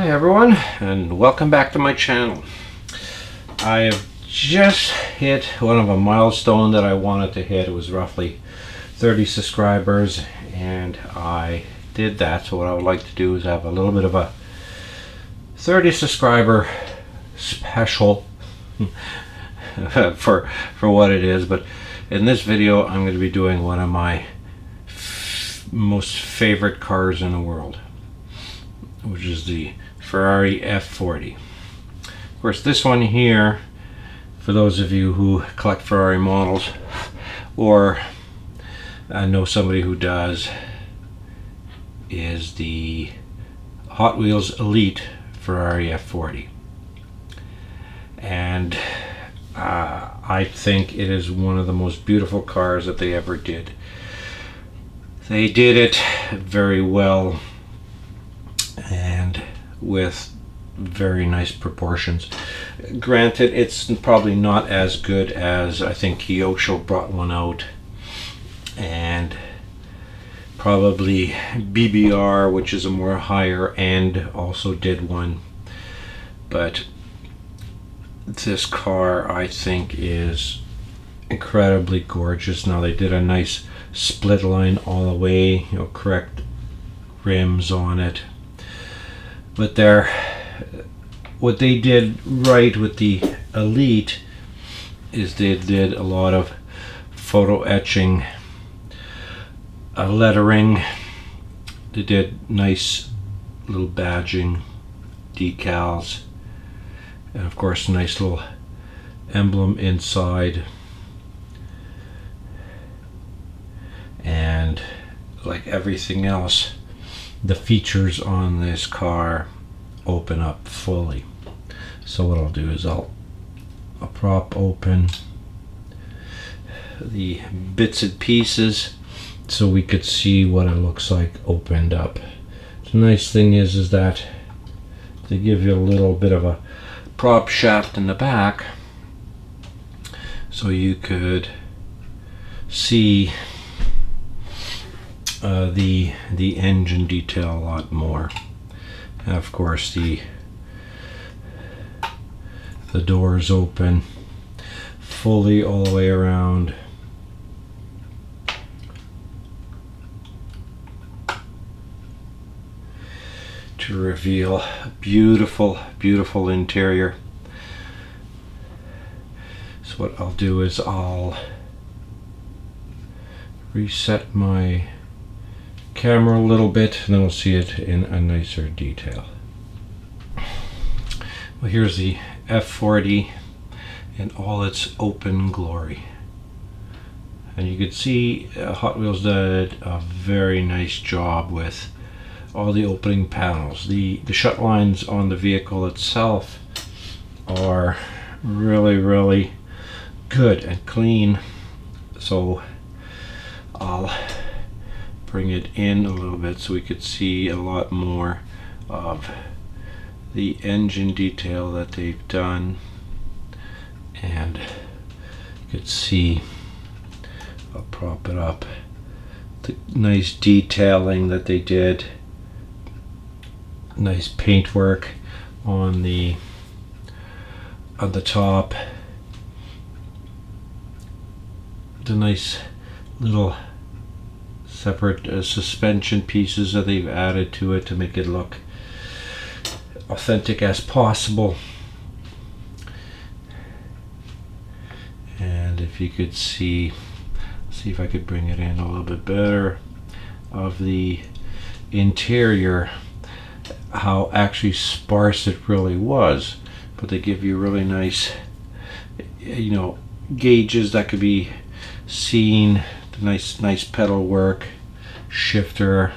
Hi everyone, and welcome back to my channel. I have just hit one of a milestone that I wanted to hit. It was roughly 30 subscribers, and I did that. So what I would like to do is have a little bit of a 30 subscriber special for what it is. But in this video I'm going to be doing one of my most favorite cars in the world, which is the Ferrari F40. Of course, this one here, for those of you who collect Ferrari models, or I know somebody who does, is the Hot Wheels Elite Ferrari F40. And I think it is one of the most beautiful cars that they ever did. They did it very well and with very nice proportions. Granted, it's probably not as good as, I think Kyosho brought one out, and probably BBR, which is a more higher end, also did one. But this car, I think, is incredibly gorgeous. Now, they did a nice split line all the way, you know, correct rims on it. But what they did right with the Elite is they did a lot of photo etching, lettering. They did nice little badging, decals, and of course nice little emblem inside. And like everything else, the features on this car open up fully. So what I'll do is I'll prop open the bits and pieces so we could see what it looks like opened up. The nice thing is that they give you a little bit of a prop shaft in the back, so you could see the engine detail a lot more. And of course the doors open fully all the way around. To reveal a beautiful, beautiful interior. So what I'll do is I'll reset my camera a little bit, and then we'll see it in a nicer detail. Well, here's the F40 in all its open glory, and you can see Hot Wheels did a very nice job with all the opening panels. The shut lines on the vehicle itself are really, really good and clean. So I'll bring it in a little bit so we could see a lot more of the engine detail that they've done. And you could see, I'll prop it up, the nice detailing that they did. Nice paintwork on the top. The nice little separate suspension pieces that they've added to it to make it look authentic as possible. And if you could see if I could bring it in a little bit better of the interior, how actually sparse it really was. But they give you really nice, you know, gauges that could be seen. The nice pedal work, shifter.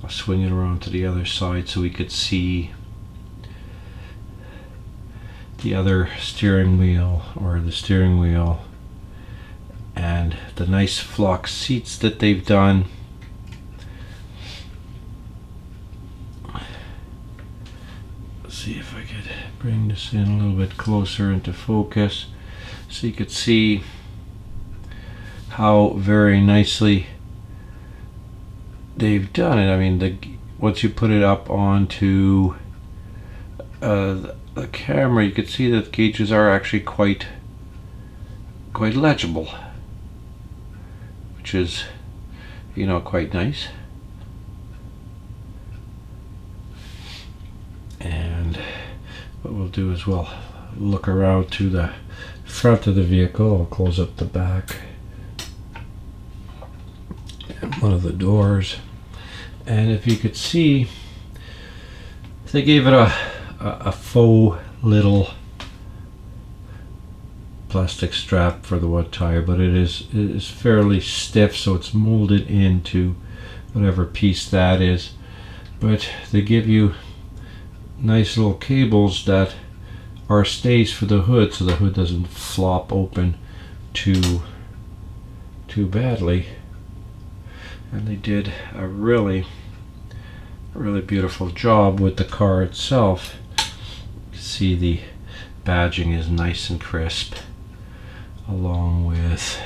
I'll swing it around to the other side so we could see the other steering wheel, or the steering wheel, and the nice flock seats that they've done. Let's see if I could bring this in a little bit closer into focus so you could see how very nicely they've done it. I mean, once you put it up onto the camera, you can see that the gauges are actually quite legible, which is, you know, quite nice. And what we'll do is we'll look around to the front of the vehicle. I'll close up the back and one of the doors, and if you could see, they gave it a faux little plastic strap for the one tire, but it is fairly stiff, so it's molded into whatever piece that is. But they give you nice little cables that are stays for the hood, so the hood doesn't flop open too badly. And they did a really beautiful job with the car itself. You can see the badging is nice and crisp, along with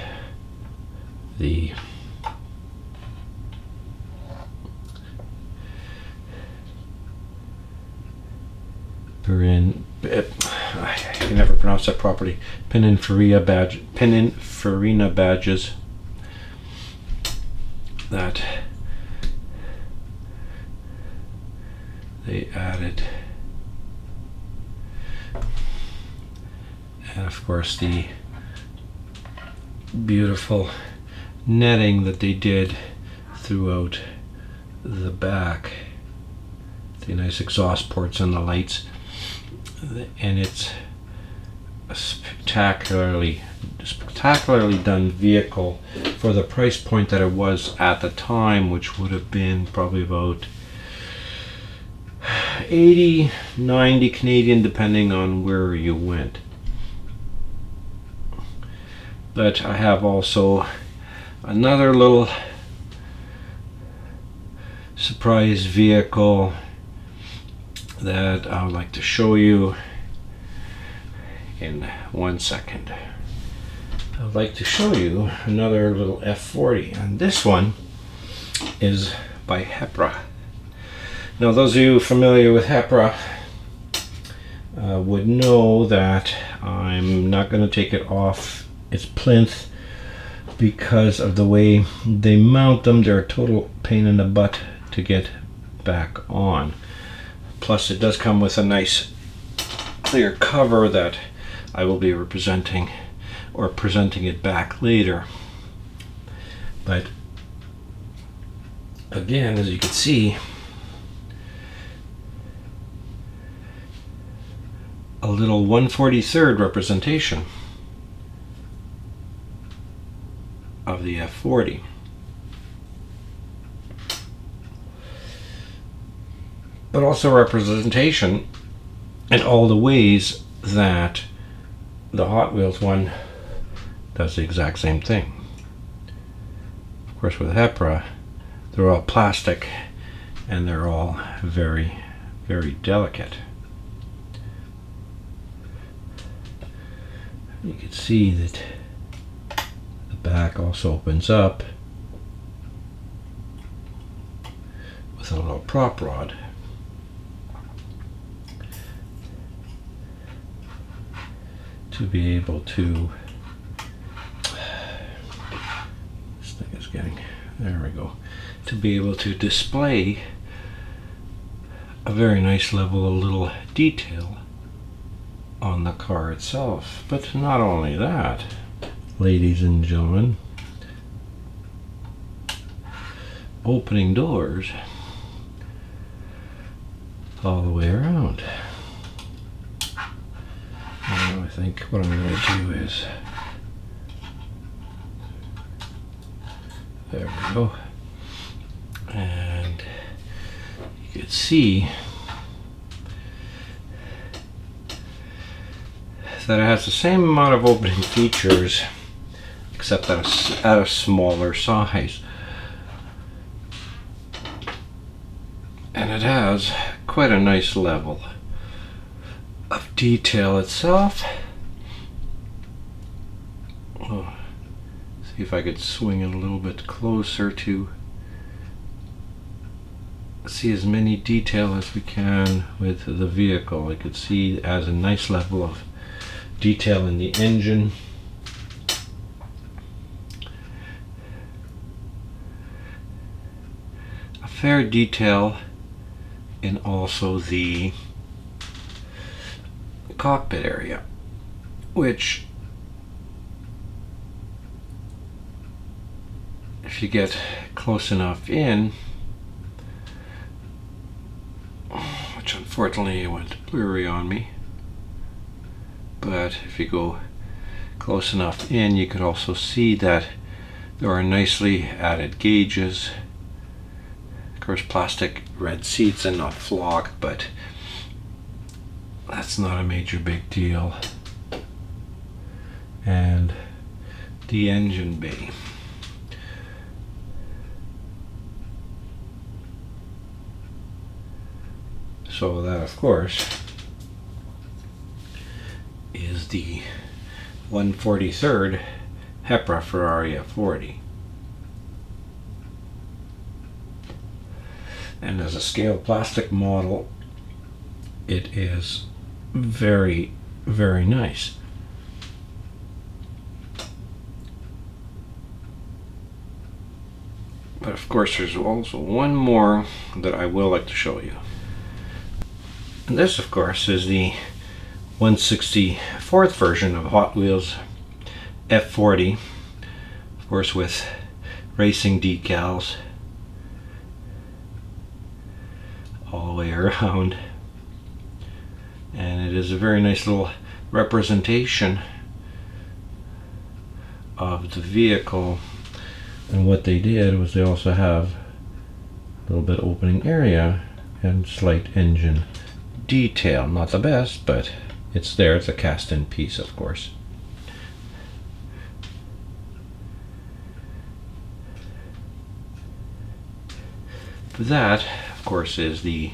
the I can never pronounce that properly. Pininfarina badges that they added, and of course the beautiful netting that they did throughout the back, the nice exhaust ports and the lights. And it's a spectacularly done vehicle for the price point that it was at the time, which would have been probably about 80, 90 Canadian, depending on where you went. But I have also another little surprise vehicle that I would like to show you in 1 second. I would like to show you another little F40, and this one is by Herpa. Now, those of you familiar with Herpa would know that I'm not going to take it off its plinth because of the way they mount them. They're a total pain in the butt to get back on. Plus, it does come with a nice clear cover that I will be presenting it back later. But again, as you can see, a little 1/43 representation of the F40. But also representation in all the ways that the Hot Wheels one does the exact same thing. Of course, with Herpa, they're all plastic and they're all very, very delicate. You can see that the back also opens up with a little prop rod. To be able to, this thing is getting, there we go, to be able to display a very nice level of little detail on the car itself. But not only that, ladies and gentlemen, opening doors all the way around. Now I think what I'm going to do is, there we go, and you can see that it has the same amount of opening features, except at a smaller size. And it has quite a nice level of detail itself. Oh, see if I could swing it a little bit closer to see as many detail as we can with the vehicle. I could see it has a nice level of detail in the engine. A fair detail in also the cockpit area, which if you get close enough in, which unfortunately went blurry on me, but if you go close enough in, you could also see that there are nicely added gauges. Of course, plastic red seats and not flock, but that's not a major big deal. And the engine bay. So that, of course, is the 143rd Herpa Ferrari F40. And as a scale plastic model, it is very, very nice. But of course, there's also one more that I will like to show you. And this, of course, is the 164th version of Hot Wheels F40, of course with racing decals all the way around, and it is a very nice little representation of the vehicle. And what they did was they also have a little bit opening area and slight engine detail. Not the best, but it's there. It's a cast-in piece, of course. That, of course, is the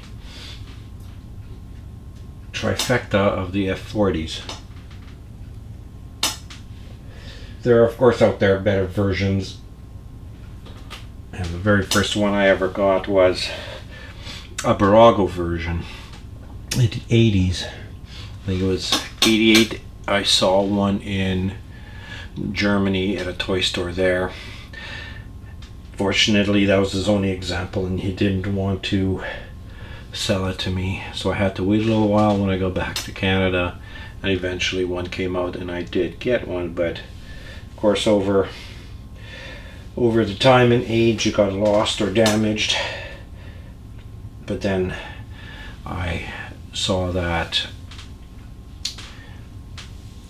trifecta of the F40s. There are, of course, out there better versions. And the very first one I ever got was a Barago version in the 80s. I think it was 88. I saw one in Germany at a toy store there. Fortunately, that was his only example, and he didn't want to sell it to me, so I had to wait a little while when I go back to Canada, and eventually one came out and I did get one. But of course, over the time and age, it got lost or damaged. But then I saw that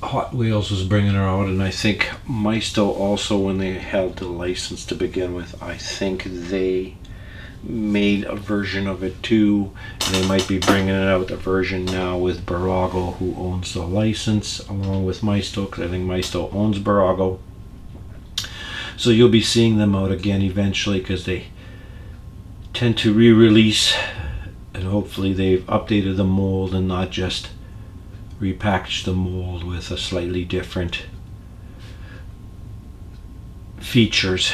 Hot Wheels was bringing her out, and I think Maisto also, when they held the license to begin with, I think they made a version of it too, and they might be bringing it out a version now with Barago, who owns the license, along with Maisto, because I think Maisto owns Barago. So you'll be seeing them out again eventually, because they tend to re-release, and hopefully they've updated the mold and not just repackaged the mold with a slightly different features.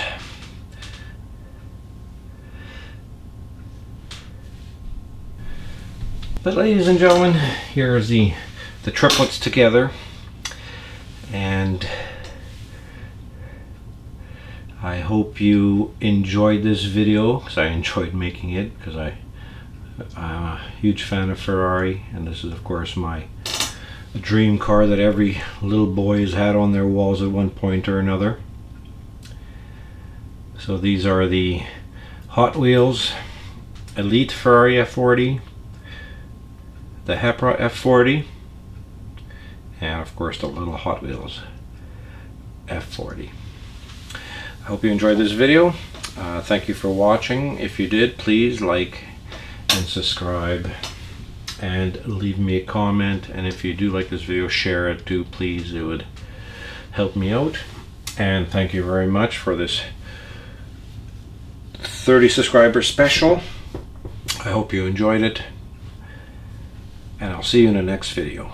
But ladies and gentlemen, here is the triplets together, and I hope you enjoyed this video, because I enjoyed making it, because I'm a huge fan of Ferrari, and this is of course my dream car that every little boy has had on their walls at one point or another. So these are the Hot Wheels Elite Ferrari F40, the Herpa F40, and of course the little Hot Wheels F40. I hope you enjoyed this video. Thank you for watching. If you did, please like and subscribe and leave me a comment, and if you do like this video, share it too, please. It would help me out. And thank you very much for this 30 subscriber special. I hope you enjoyed it, and I'll see you in the next video.